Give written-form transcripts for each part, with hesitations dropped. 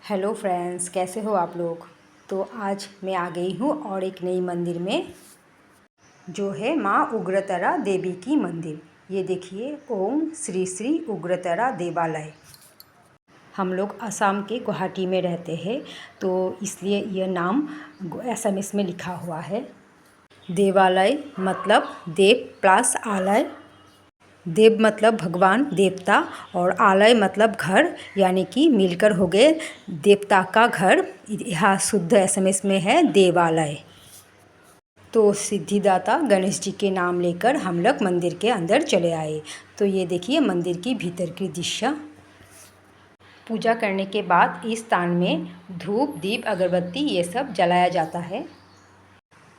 Hello friends, कैसे हो आप लोग। तो आज मैं आ गई हूँ और एक नई मंदिर में, जो है माँ उग्रतारा देवी की मंदिर। ये देखिए, ओम श्री श्री उग्रतारा देवालय। हम लोग असम के गुवाहाटी में रहते हैं, तो इसलिए यह नाम असमीज में लिखा हुआ है। देवालय मतलब देव प्लस आलय। देव मतलब भगवान देवता और आलय मतलब घर, यानी कि मिलकर हो गए देवता का घर। यहाँ शुद्ध असमीज में है देवालय। तो सिद्धिदाता गणेश जी के नाम लेकर हम लोग मंदिर के अंदर चले आए। तो ये देखिए मंदिर की भीतर की दृश्य। पूजा करने के बाद इस स्थान में धूप दीप अगरबत्ती ये सब जलाया जाता है।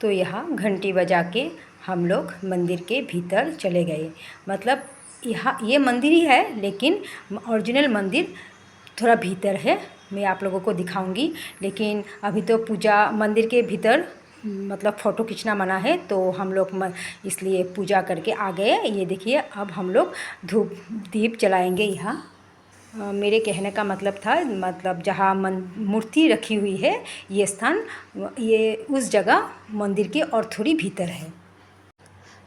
तो यहाँ घंटी बजा के हम लोग मंदिर के भीतर चले गए। मतलब यहाँ ये मंदिर ही है, लेकिन ओरिजिनल मंदिर थोड़ा भीतर है। मैं आप लोगों को दिखाऊंगी, लेकिन अभी तो पूजा मंदिर के भीतर मतलब फ़ोटो खींचना मना है, तो हम लोग इसलिए पूजा करके आ गए। ये देखिए, अब हम लोग धूप दीप जलाएंगे यहाँ। मेरे कहने का मतलब था, मतलब जहाँ मूर्ति रखी हुई है ये स्थान, ये उस जगह मंदिर के और थोड़ी भीतर है।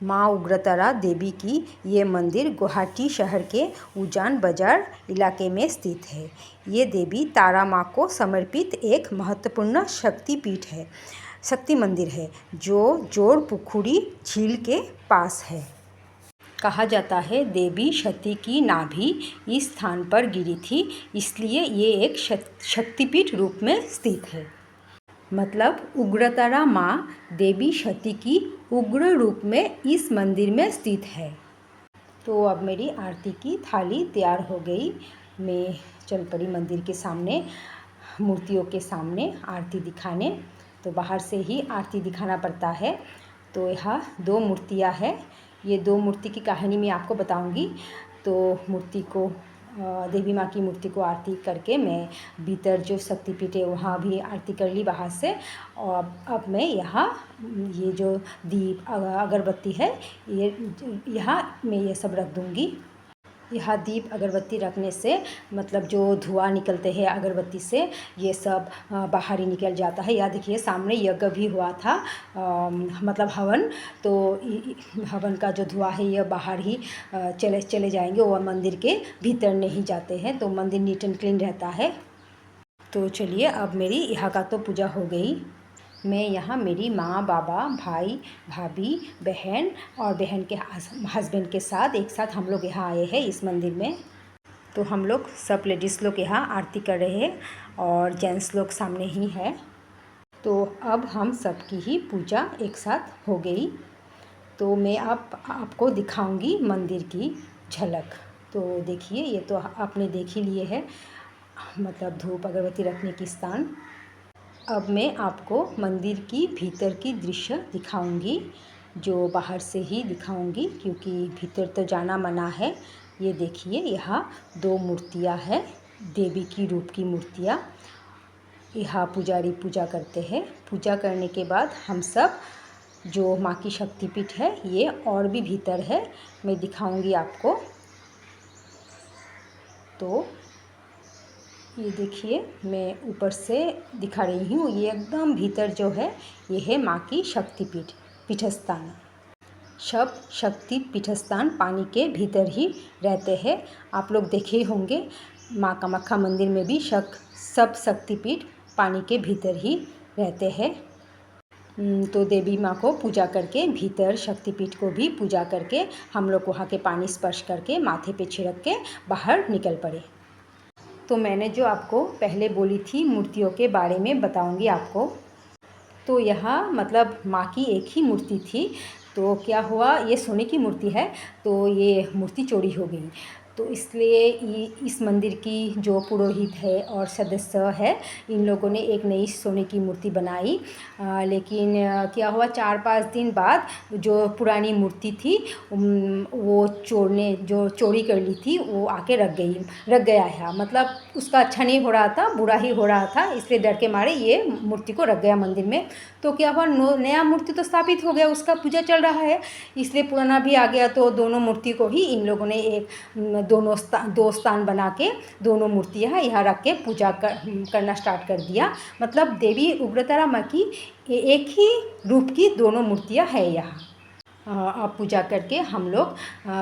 माँ उग्रतारा देवी की ये मंदिर गुवाहाटी शहर के उजान बाजार इलाके में स्थित है। ये देवी तारा माँ को समर्पित एक महत्वपूर्ण शक्तिपीठ है, शक्ति मंदिर है, जो जोड़ पुखुरी झील के पास है। कहा जाता है देवी सती की नाभि इस स्थान पर गिरी थी, इसलिए ये एक शक्तिपीठ रूप में स्थित है। मतलब उग्रतारा माँ देवी सती की उग्र रूप में इस मंदिर में स्थित है। तो अब मेरी आरती की थाली तैयार हो गई। मैं चल पड़ी मंदिर के सामने, मूर्तियों के सामने आरती दिखाने। तो बाहर से ही आरती दिखाना पड़ता है। तो यहाँ दो मूर्तियाँ हैं। ये दो मूर्ति की कहानी मैं आपको बताऊंगी। तो मूर्ति को, देवी माँ की मूर्ति को आरती करके मैं भीतर जो शक्तिपीठ है वहाँ भी आरती कर ली बाहर से। और अब मैं यहाँ ये जो दीप अगरबत्ती है, ये यहाँ मैं ये सब रख दूँगी। यहाँ दीप अगरबत्ती रखने से मतलब जो धुआं निकलते हैं अगरबत्ती से, ये सब बाहर ही निकल जाता है। यहाँ देखिए सामने यज्ञ भी हुआ था, मतलब हवन। तो हवन का जो धुआं है ये बाहर ही चले जाएंगे, और मंदिर के भीतर नहीं जाते हैं। तो मंदिर नीट एंड क्लीन रहता है। तो चलिए, अब मेरी यहाँ का तो पूजा हो गई। मैं यहाँ मेरी माँ बाबा भाई भाभी बहन और बहन के हस्बैंड के साथ एक साथ हम लोग यहाँ आए हैं इस मंदिर में। तो हम लोग सब लेडीज़ लोग यहाँ आरती कर रहे हैं और जेंट्स लोग सामने ही है। तो अब हम सबकी ही पूजा एक साथ हो गई। तो मैं आपको दिखाऊंगी मंदिर की झलक। तो देखिए, ये तो आपने देख ही लिए है, मतलब धूप अगरबत्ती रखने की स्थान। अब मैं आपको मंदिर की भीतर की दृश्य दिखाऊंगी, जो बाहर से ही दिखाऊंगी क्योंकि भीतर तो जाना मना है। ये देखिए, यहाँ दो मूर्तियाँ हैं, देवी की रूप की मूर्तियाँ। यहाँ पुजारी पूजा करते हैं। पूजा करने के बाद हम सब, जो माँ की शक्तिपीठ है ये और भी भीतर है, मैं दिखाऊंगी आपको। तो ये देखिए, मैं ऊपर से दिखा रही हूँ। ये एकदम भीतर जो है ये है माँ की शक्तिपीठ पीठस्थान। सब शक्ति पीठस्थान पानी के भीतर ही रहते हैं। आप लोग देखे होंगे माँ कामाख्या मंदिर में भी सब शक्तिपीठ पानी के भीतर ही रहते हैं। तो देवी माँ को पूजा करके, भीतर शक्तिपीठ को भी पूजा करके, हम लोग वहाँ के पानी स्पर्श करके माथे पे छिड़क के बाहर निकल पड़े। तो मैंने जो आपको पहले बोली थी मूर्तियों के बारे में बताऊंगी आपको। तो यहाँ मतलब माँ की एक ही मूर्ति थी। तो क्या हुआ, ये सोने की मूर्ति है, तो ये मूर्ति चोरी हो गई। तो इसलिए इस मंदिर की जो पुरोहित है और सदस्य है, इन लोगों ने एक नई सोने की मूर्ति बनाई। लेकिन क्या हुआ, 4-5 दिन बाद जो पुरानी मूर्ति थी वो जो चोरी कर ली थी वो आके रख गया है। मतलब उसका अच्छा नहीं हो रहा था, बुरा ही हो रहा था, इसलिए डर के मारे ये मूर्ति को रख गया मंदिर में। तो क्या हुआ, नया मूर्ति तो स्थापित हो गया, उसका पूजा चल रहा है, इसलिए पुराना भी आ गया। तो दोनों मूर्ति को ही इन लोगों ने एक दो स्थान बना के दोनों मूर्तियाँ यहाँ रख के पूजा करना स्टार्ट कर दिया। मतलब देवी उग्रतारा माँ की एक ही रूप की दोनों मूर्तियाँ है यहाँ। अब पूजा करके हम लोग,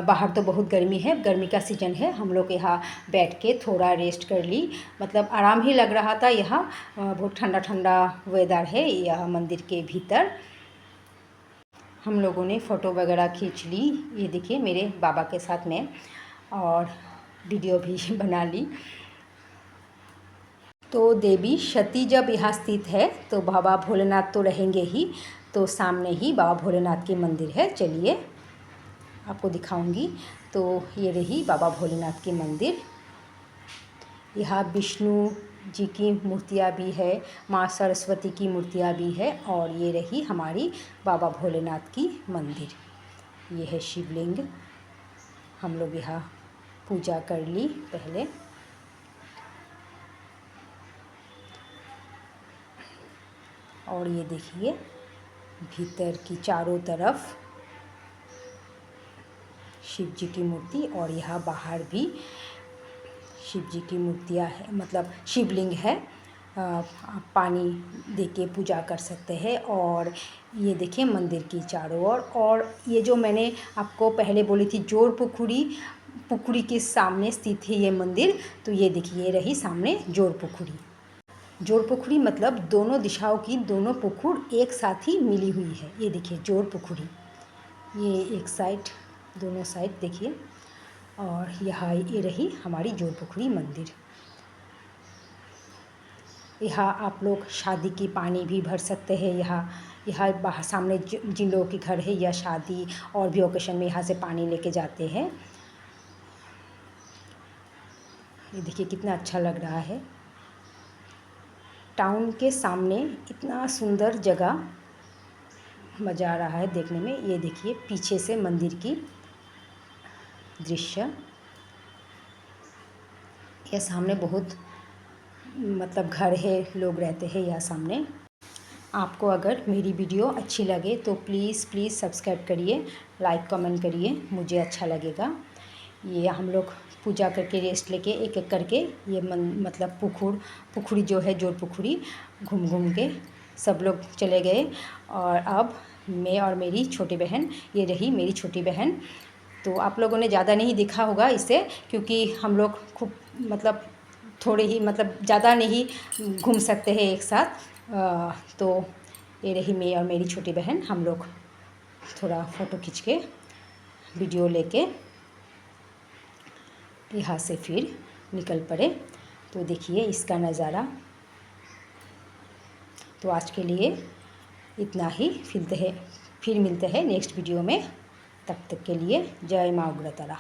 बाहर तो बहुत गर्मी है, गर्मी का सीज़न है, हम लोग यहाँ बैठ के थोड़ा रेस्ट कर ली। मतलब आराम ही लग रहा था। यहाँ बहुत ठंडा ठंडा वेदर है यह मंदिर के भीतर। हम लोगों ने फ़ोटो वगैरह खींच ली, ये देखिए मेरे बाबा के साथ में, और वीडियो भी बना ली। तो देवी सती जब यहाँ स्थित है तो बाबा भोलेनाथ तो रहेंगे ही, तो सामने ही बाबा भोलेनाथ की मंदिर है। चलिए आपको दिखाऊंगी। तो ये रही बाबा भोलेनाथ की मंदिर। यहाँ विष्णु जी की मूर्तियाँ भी है, माँ सरस्वती की मूर्तियाँ भी है, और ये रही हमारी बाबा भोलेनाथ की मंदिर। ये है शिवलिंग। हम लोग यहाँ पूजा कर ली पहले। और ये देखिए भीतर की चारों तरफ शिव जी की मूर्ति, और यहाँ बाहर भी शिव जी की मूर्तियाँ है, मतलब शिवलिंग है। आप पानी दे के पूजा कर सकते हैं। और ये देखिए मंदिर की चारों ओर। और ये जो मैंने आपको पहले बोली थी जोर पुखुरी के सामने स्थित है ये मंदिर। तो ये देखिए ये रही सामने जोर पुखुरी मतलब दोनों दिशाओं की दोनों पुखुर एक साथ ही मिली हुई है। ये देखिए जोर पुखुरी, ये एक साइड, दोनों साइड देखिए। और यहाँ ये रही हमारी जोर पुखुरी मंदिर। यहाँ आप लोग शादी की पानी भी भर सकते हैं। यहाँ बाहर सामने जिन लोगों के घर है या शादी और भी ओकेशन में यहाँ से पानी लेके जाते हैं। ये देखिए कितना अच्छा लग रहा है। टाउन के सामने इतना सुंदर जगह, मज़ा आ रहा है देखने में। ये देखिए पीछे से मंदिर की दृश्य। यह सामने बहुत मतलब घर है, लोग रहते हैं यहाँ सामने। आपको अगर मेरी वीडियो अच्छी लगे तो प्लीज़ सब्सक्राइब करिए, लाइक कमेंट करिए, मुझे अच्छा लगेगा। ये हम लोग पूजा करके रेस्ट लेके एक एक करके ये मतलब पुखुरी जो है जोर पुखुरी घूम के सब लोग चले गए। और अब मैं और मेरी छोटी बहन, ये रही मेरी छोटी बहन। तो आप लोगों ने ज़्यादा नहीं देखा होगा इसे, क्योंकि हम लोग खूब मतलब थोड़े ही मतलब ज़्यादा नहीं घूम सकते हैं एक साथ। तो ये रही मैं और मेरी छोटी बहन, हम लोग थोड़ा फ़ोटो खींच के वीडियो लेके यहाँ से फिर निकल पड़े। तो देखिए इसका नज़ारा। तो आज के लिए इतना ही, फिर मिलते हैं नेक्स्ट वीडियो में। तब तक के लिए जय माँ उग्रतारा।